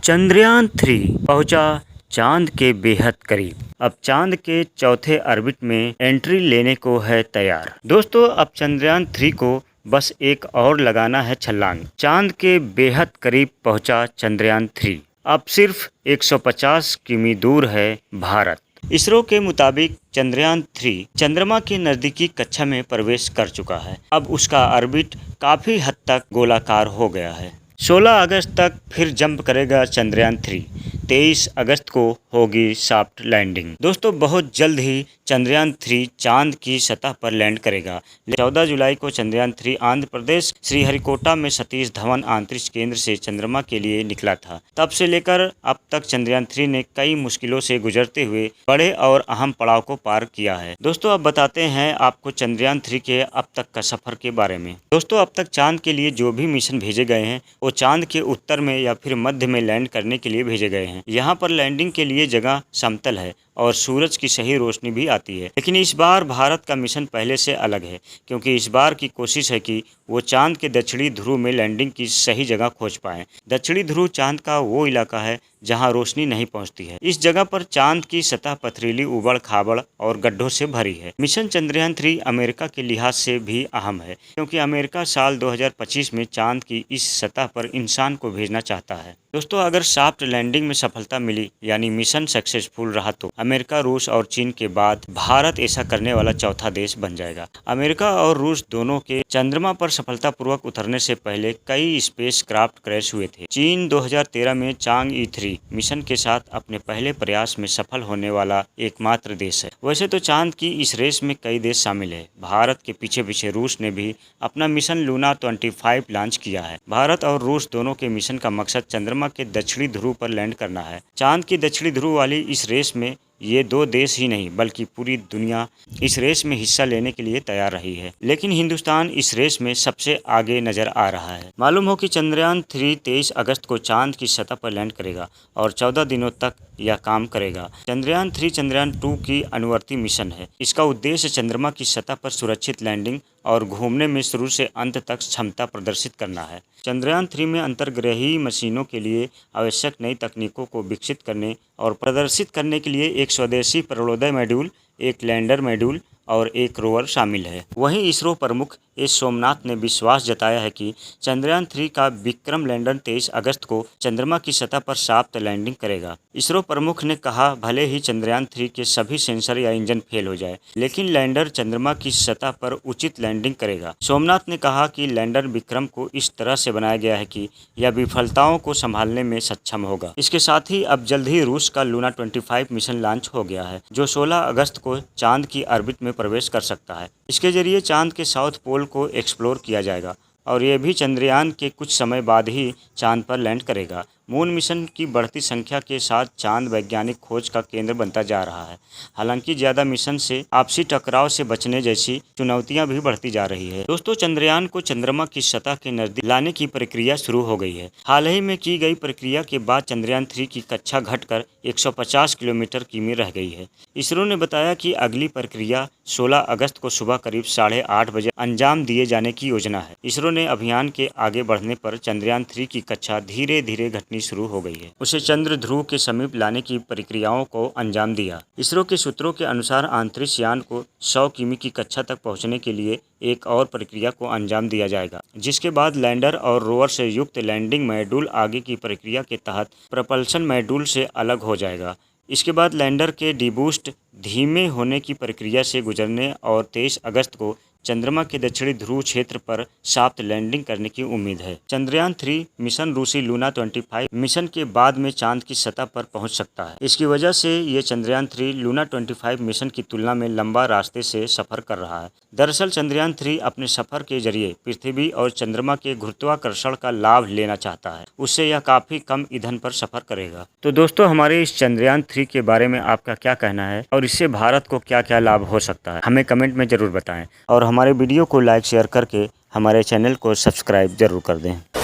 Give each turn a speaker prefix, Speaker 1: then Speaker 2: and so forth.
Speaker 1: चंद्रयान 3 पहुंचा चांद के बेहद करीब। अब चांद के चौथे ऑर्बिट में एंट्री लेने को है तैयार। दोस्तों, अब चंद्रयान 3 को बस एक और लगाना है छलांग। चांद के बेहद करीब पहुंचा चंद्रयान 3। अब सिर्फ 150 किमी दूर है भारत। इसरो के मुताबिक चंद्रयान 3 चंद्रमा के नजदीकी कक्षा में प्रवेश कर चुका है। अब उसका ऑर्बिट काफी हद तक गोलाकार हो गया है। 16 अगस्त तक फिर जंप करेगा चंद्रयान 3। 23 अगस्त को होगी सॉफ्ट लैंडिंग। दोस्तों, बहुत जल्द ही चंद्रयान 3 चांद की सतह पर लैंड करेगा। 14 जुलाई को चंद्रयान 3 आंध्र प्रदेश श्रीहरिकोटा में सतीश धवन अंतरिक्ष केंद्र से चंद्रमा के लिए निकला था। तब से लेकर अब तक चंद्रयान 3 ने कई मुश्किलों से गुजरते हुए बड़े और अहम पड़ाव को पार किया है। दोस्तों, अब बताते हैं आपको चंद्रयान 3 के अब तक का सफर के बारे में। दोस्तों, अब तक चांद के लिए जो भी मिशन भेजे गए हैं वो चांद के उत्तर में या फिर मध्य में लैंड करने के लिए भेजे गए हैं। यहाँ पर लैंडिंग के लिए जगह समतल है और सूरज की सही रोशनी भी आती है। लेकिन इस बार भारत का मिशन पहले से अलग है, क्योंकि इस बार की कोशिश है कि वो चांद के दक्षिणी ध्रुव में लैंडिंग की सही जगह खोज पाएं। दक्षिणी ध्रुव चांद का वो इलाका है जहां रोशनी नहीं पहुंचती है। इस जगह पर चांद की सतह पथरीली, उबड़ खाबड़ और गड्ढों से भरी है। मिशन चंद्रयान 3 अमेरिका के लिहाज से भी अहम है, क्योंकि अमेरिका साल 2025 में चांद की इस सतह पर इंसान को भेजना चाहता है। दोस्तों, अगर सॉफ्ट लैंडिंग में सफलता मिली यानी मिशन सक्सेसफुल रहा तो अमेरिका, रूस और चीन के बाद भारत ऐसा करने वाला चौथा देश बन जाएगा। अमेरिका और रूस दोनों के चंद्रमा पर सफलतापूर्वक उतरने से पहले कई स्पेस क्राफ्ट क्रैश हुए थे। चीन 2013 में चांग-ई 3 मिशन के साथ अपने पहले प्रयास में सफल होने वाला एकमात्र देश है। वैसे तो चांद की इस रेस में कई देश शामिल है। भारत के पीछे पीछे रूस ने भी अपना मिशन लूना 25 लॉन्च किया है। भारत और रूस दोनों के मिशन का मकसद चंद्रमा के दक्षिणी ध्रुव पर लैंड करना है। चांद की दक्षिणी ध्रुव वाली इस रेस में ये दो देश ही नहीं बल्कि पूरी दुनिया इस रेस में हिस्सा लेने के लिए तैयार रही है। लेकिन हिंदुस्तान इस रेस में सबसे आगे नजर आ रहा है। मालूम हो कि चंद्रयान 3 23 अगस्त को चांद की सतह पर लैंड करेगा और 14 दिनों तक यह काम करेगा। चंद्रयान 3 चंद्रयान 2 की अनुवर्ती मिशन है। इसका उद्देश्य चंद्रमा की सतह पर सुरक्षित लैंडिंग और घूमने में शुरू से अंत तक क्षमता प्रदर्शित करना है। चंद्रयान 3 में अंतर्ग्रहीय मशीनों के लिए आवश्यक नई तकनीकों को विकसित करने और प्रदर्शित करने के लिए एक स्वदेशी प्रलोदय मॉड्यूल, एक लैंडर मॉड्यूल और एक रोवर शामिल है। वहीं इसरो प्रमुख एस सोमनाथ ने विश्वास जताया है कि चंद्रयान 3 का विक्रम लैंडर 23 अगस्त को चंद्रमा की सतह पर सॉफ्ट लैंडिंग करेगा। इसरो प्रमुख ने कहा, भले ही चंद्रयान 3 के सभी सेंसर या इंजन फेल हो जाए, लेकिन लैंडर चंद्रमा की सतह पर उचित लैंडिंग करेगा। सोमनाथ ने कहा कि लैंडर विक्रम को इस तरह से बनाया गया है कि यह विफलताओं को संभालने में सक्षम होगा। इसके साथ ही अब जल्द ही रूस का लूना 25 मिशन लॉन्च हो गया है, जो 16 अगस्त को चांद की ऑर्बिट में प्रवेश कर सकता है। इसके जरिए चांद के साउथ पोल को एक्सप्लोर किया जाएगा और यह भी चंद्रयान के कुछ समय बाद ही चांद पर लैंड करेगा। मून मिशन की बढ़ती संख्या के साथ चांद वैज्ञानिक खोज का केंद्र बनता जा रहा है। हालांकि ज्यादा मिशन से आपसी टकराव से बचने जैसी चुनौतियां भी बढ़ती जा रही है। दोस्तों, चंद्रयान को चंद्रमा की सतह के नजदीक लाने की प्रक्रिया शुरू हो गई है। हाल ही में की गई प्रक्रिया के बाद चंद्रयान 3 की कक्षा घटकर 150 किलोमीटर की रह गई है। इसरो ने बताया कि अगली प्रक्रिया 16 अगस्त को सुबह करीब 8:30 बजे अंजाम दिए जाने की योजना है। इसरो ने अभियान के आगे बढ़ने पर चंद्रयान 3 की कक्षा धीरे धीरे घटनी शुरू हो गई है। उसे चंद्र ध्रुव के समीप लाने की प्रक्रियाओं को अंजाम दिया। इसरो के सूत्रों के अनुसार अंतरिक्ष यान को 100 किमी की कक्षा तक पहुंचने के लिए एक और प्रक्रिया को अंजाम दिया जाएगा, जिसके बाद लैंडर और रोवर से युक्त लैंडिंग मॉड्यूल आगे की प्रक्रिया के तहत प्रपल्शन मॉड्यूल से अलग हो जाएगा। इसके बाद लैंडर के डीबूस्ट धीमे होने की प्रक्रिया से गुजरने और 23 अगस्त को चंद्रमा के दक्षिणी ध्रुव क्षेत्र पर सॉफ्ट लैंडिंग करने की उम्मीद है। चंद्रयान 3 मिशन रूसी लूना 25 मिशन के बाद में चांद की सतह पर पहुंच सकता है। इसकी वजह से ये चंद्रयान 3 लूना 25 मिशन की तुलना में लंबा रास्ते से सफर कर रहा है। दरअसल चंद्रयान 3 अपने सफर के जरिए पृथ्वी और चंद्रमा के गुरुत्वाकर्षण का लाभ लेना चाहता है। उससे यह काफी कम ईंधन पर सफर करेगा। तो दोस्तों, हमारे इस चंद्रयान 3 के बारे में आपका क्या कहना है और इससे भारत को क्या क्या लाभ हो सकता है, हमें कमेंट में जरूर बताएं और हमारे वीडियो को लाइक शेयर करके हमारे चैनल को सब्सक्राइब जरूर कर दें।